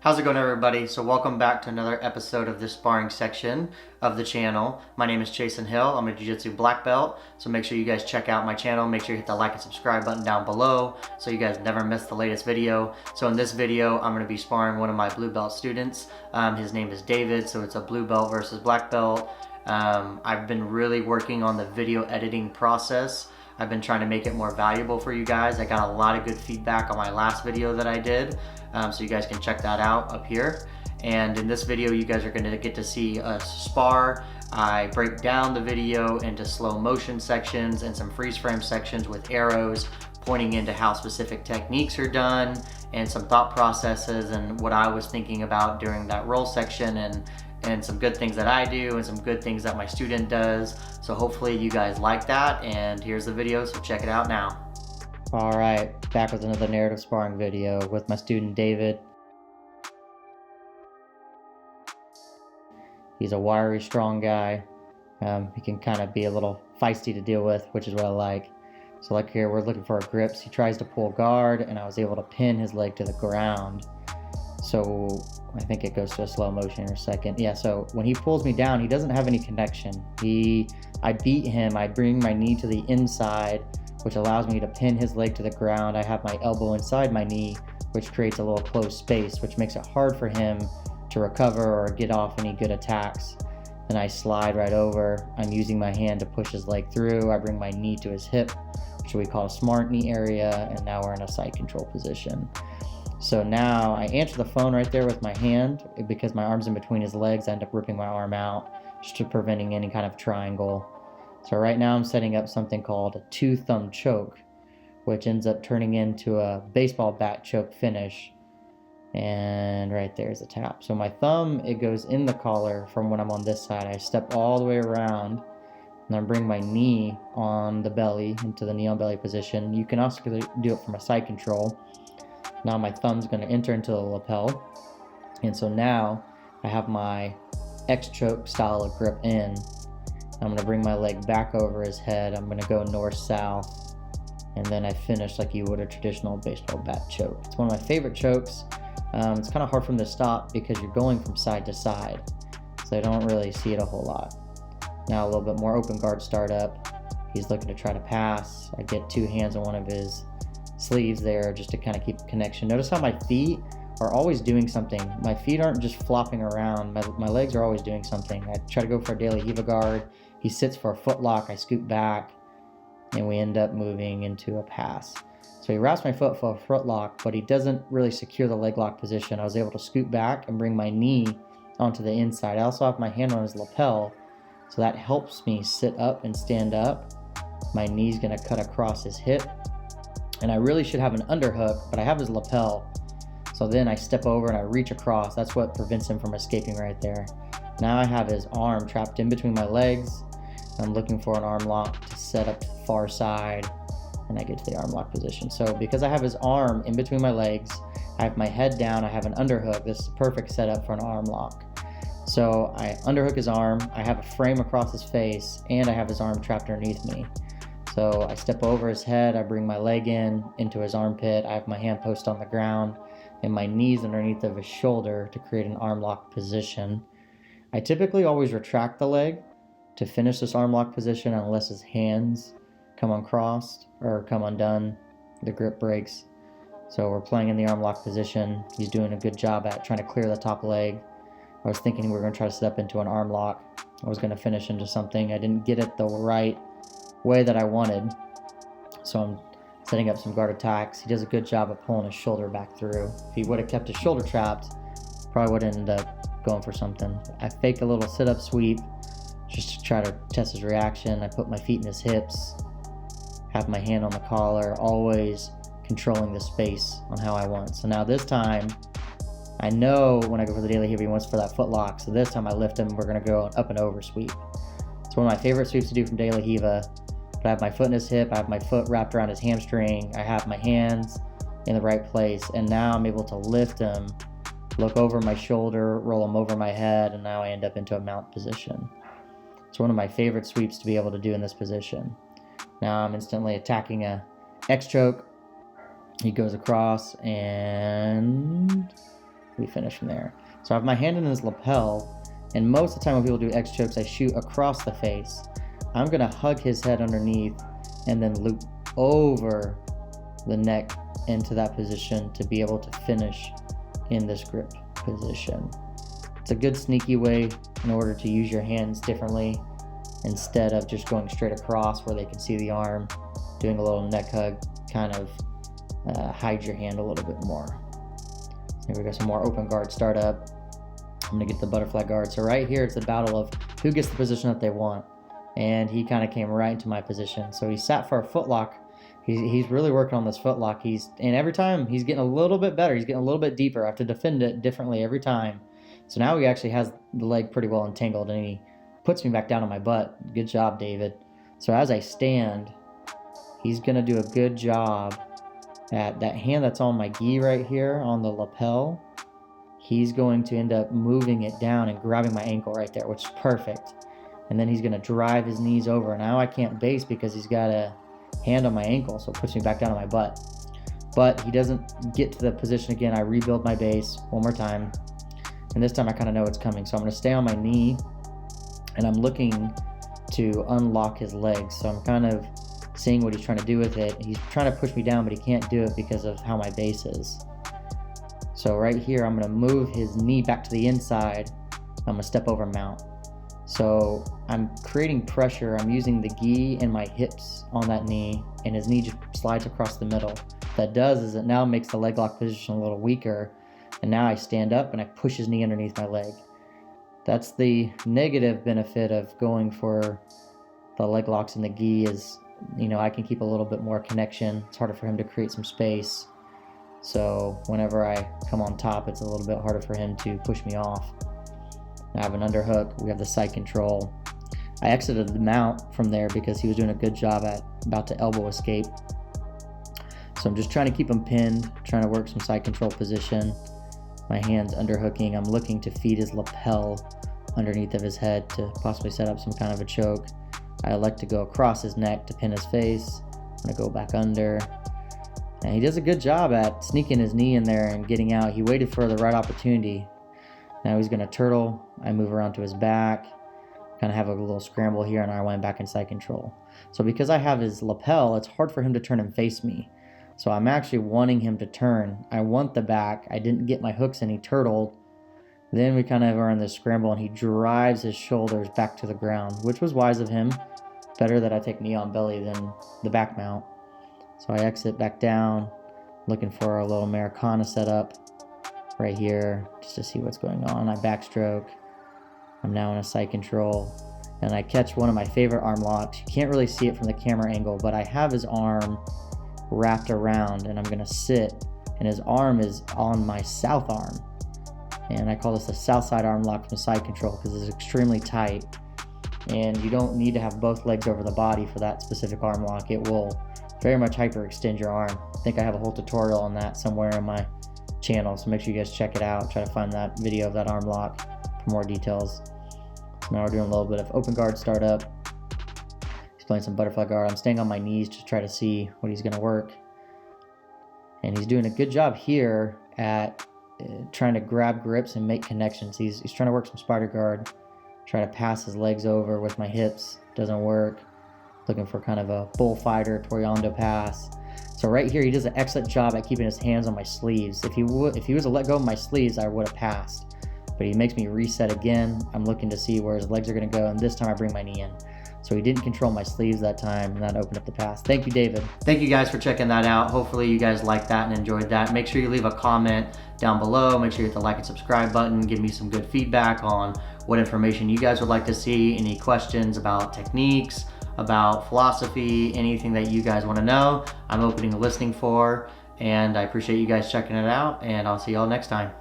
How's it going, everybody? So welcome back to another episode of this sparring section of the channel. My name is Chasen Hill. I'm a Jiu-Jitsu black belt. So make sure you guys check out my channel. Make sure you hit the like and subscribe button down below so you guys never miss the latest video. So in this video, I'm going to be sparring one of my blue belt students. His name is David. So it's a blue belt versus black belt. I've been really working on the video editing process. I've been trying to make it more valuable for you guys. I got a lot of good feedback on my last video that I did. So you guys can check that out up here. And in this video, you guys are gonna get to see us spar. I break down the video into slow motion sections and some freeze frame sections with arrows pointing into how specific techniques are done and some thought processes and what I was thinking about during that roll section and some good things that I do and some good things that my student does. So hopefully you guys like that, and here's the video, so check it out now. All right, back with another narrative sparring video with my student David. He's a wiry, strong guy. He can kind of be a little feisty to deal with, which is what I like. So like here, we're looking for our grips. He tries to pull guard, and I was able to pin his leg to the ground. So I think it goes to a slow motion in a second. Yeah, so when he pulls me down, he doesn't have any connection. I beat him, I bring my knee to the inside, which allows me to pin his leg to the ground. I have my elbow inside my knee, which creates a little closed space, which makes it hard for him to recover or get off any good attacks. Then I slide right over. I'm using my hand to push his leg through. I bring my knee to his hip, which we call a smart knee area, and now we're in a side control position. So now I answer the phone right there with my hand. Because my arm's in between his legs, I end up ripping my arm out, just to preventing any kind of triangle. So right now I'm setting up something called a two-thumb choke, which ends up turning into a baseball bat choke finish. And right there's a tap. So my thumb, it goes in the collar from when I'm on this side. I step all the way around, and then bring my knee on the belly, into the knee on belly position. You can also do it from a side control. Now my thumb's going to enter into the lapel. And so now I have my X-choke style of grip in. I'm going to bring my leg back over his head. I'm going to go north-south. And then I finish like you would a traditional baseball bat choke. It's one of my favorite chokes. It's kind of hard for him to stop because you're going from side to side. So I don't really see it a whole lot. Now a little bit more open guard startup. He's looking to try to pass. I get two hands on one of his sleeves there just to kind of keep the connection. Notice how my feet are always doing something. My feet aren't just flopping around. My legs are always doing something. I try to go for a daily Riva guard. He sits for a foot lock. I scoot back, and we end up moving into a pass. So he wraps my foot for a foot lock, but he doesn't really secure the leg lock position. I was able to scoot back and bring my knee onto the inside. I also have my hand on his lapel, so that helps me sit up and stand up. My knee's gonna cut across his hip, and I really should have an underhook, but I have his lapel. So then I step over and I reach across. That's what prevents him from escaping right there. Now I have his arm trapped in between my legs. I'm looking for an arm lock to set up to the far side, and I get to the arm lock position. So because I have his arm in between my legs, I have my head down, I have an underhook. This is a perfect setup for an arm lock. So I underhook his arm, I have a frame across his face, and I have his arm trapped underneath me. So I step over his head, I bring my leg into his armpit, I have my hand post on the ground, and my knees underneath of his shoulder to create an arm lock position. I typically always retract the leg to finish this arm lock position unless his hands come uncrossed or come undone, the grip breaks. So we're playing in the arm lock position. He's doing a good job at trying to clear the top leg. I was thinking we were going to try to step into an arm lock. I was going to finish into something. I didn't get it the right way that I wanted. So I'm setting up some guard attacks. He does a good job of pulling his shoulder back through. If he would have kept his shoulder trapped, probably would have ended up going for something. I fake a little sit-up sweep just to try to test his reaction. I put my feet in his hips, have my hand on the collar, always controlling the space on how I want. So now this time, I know when I go for the daily Riva, he wants for that foot lock. So this time I lift him, we're gonna go up and over sweep. It's one of my favorite sweeps to do from daily Riva. But I have my foot in his hip, I have my foot wrapped around his hamstring, I have my hands in the right place, and now I'm able to lift him, look over my shoulder, roll him over my head, and now I end up into a mount position. It's one of my favorite sweeps to be able to do in this position. Now I'm instantly attacking a X choke. He goes across and we finish from there. So I have my hand in his lapel, and most of the time when people do X chokes, I shoot across the face. I'm gonna hug his head underneath and then loop over the neck into that position to be able to finish in this grip position. It's a good sneaky way in order to use your hands differently instead of just going straight across where they can see the arm. Doing a little neck hug kind of hides your hand a little bit more. Here we go, some more open guard startup. I'm gonna get the butterfly guard. So right here, it's the battle of who gets the position that they want. And he kind of came right into my position. So he sat for a foot lock. He's really working on this foot lock. And every time he's getting a little bit better. He's getting a little bit deeper. I have to defend it differently every time. So now he actually has the leg pretty well entangled, and he puts me back down on my butt. Good job, David. So as I stand, he's gonna do a good job at that hand that's on my gi right here on the lapel. He's going to end up moving it down and grabbing my ankle right there, which is perfect. And then he's gonna drive his knees over. Now I can't base because he's got a hand on my ankle, so it puts me back down on my butt. But he doesn't get to the position again. I rebuild my base one more time. And this time I kind of know it's coming. So I'm gonna stay on my knee, and I'm looking to unlock his legs. So I'm kind of seeing what he's trying to do with it. He's trying to push me down, but he can't do it because of how my base is. So right here, I'm gonna move his knee back to the inside. I'm gonna step over mount. So I'm creating pressure. I'm using the gi and my hips on that knee, and his knee just slides across the middle. What that does is it now makes the leg lock position a little weaker, and now I stand up and I push his knee underneath my leg. That's the negative benefit of going for the leg locks and the gi is, you know, I can keep a little bit more connection. It's harder for him to create some space. So whenever I come on top, it's a little bit harder for him to push me off. I have an underhook. We have the side control. I exited the mount from there because he was doing a good job at about to elbow escape. So I'm just trying to keep him pinned, trying to work some side control position. My hand's underhooking. I'm looking to feed his lapel underneath of his head to possibly set up some kind of a choke. I like to go across his neck to pin his face. I'm gonna go back under. And he does a good job at sneaking his knee in there and getting out. He waited for the right opportunity. Now he's gonna turtle. I move around to his back, kind of have a little scramble here, and I went back in side control. So because I have his lapel, it's hard for him to turn and face me. So I'm actually wanting him to turn. I want the back. I didn't get my hooks and he turtled. Then we kind of are in this scramble, and he drives his shoulders back to the ground, which was wise of him. Better that I take knee on belly than the back mount. So I exit back down, looking for a little Americana setup right here, just to see what's going on. I backstroke. I'm now in a side control, and I catch one of my favorite arm locks. You can't really see it from the camera angle, but I have his arm wrapped around, and I'm gonna sit, and his arm is on my south arm. And I call this the south side arm lock from side control because it's extremely tight. And you don't need to have both legs over the body for that specific arm lock. It will very much hyperextend your arm. I think I have a whole tutorial on that somewhere in my channel, so make sure you guys check it out. Try to find that video of that arm lock for more details. So now we're doing a little bit of open guard startup. He's playing some butterfly guard. I'm staying on my knees to try to see what he's gonna work. And he's doing a good job here at trying to grab grips and make connections. He's trying to work some spider guard, try to pass his legs over with my hips. Doesn't work. Looking for kind of a bullfighter, Toriando pass. So right here, he does an excellent job at keeping his hands on my sleeves. If he was to let go of my sleeves, I would have passed. But he makes me reset again. I'm looking to see where his legs are gonna go, and this time I bring my knee in. So he didn't control my sleeves that time, and that opened up the pass. Thank you, David. Thank you guys for checking that out. Hopefully you guys liked that and enjoyed that. Make sure you leave a comment down below. Make sure you hit the like and subscribe button. Give me some good feedback on what information you guys would like to see, any questions about techniques, about philosophy, anything that you guys want to know. I'm opening a listening for, and I appreciate you guys checking it out, and I'll see y'all next time.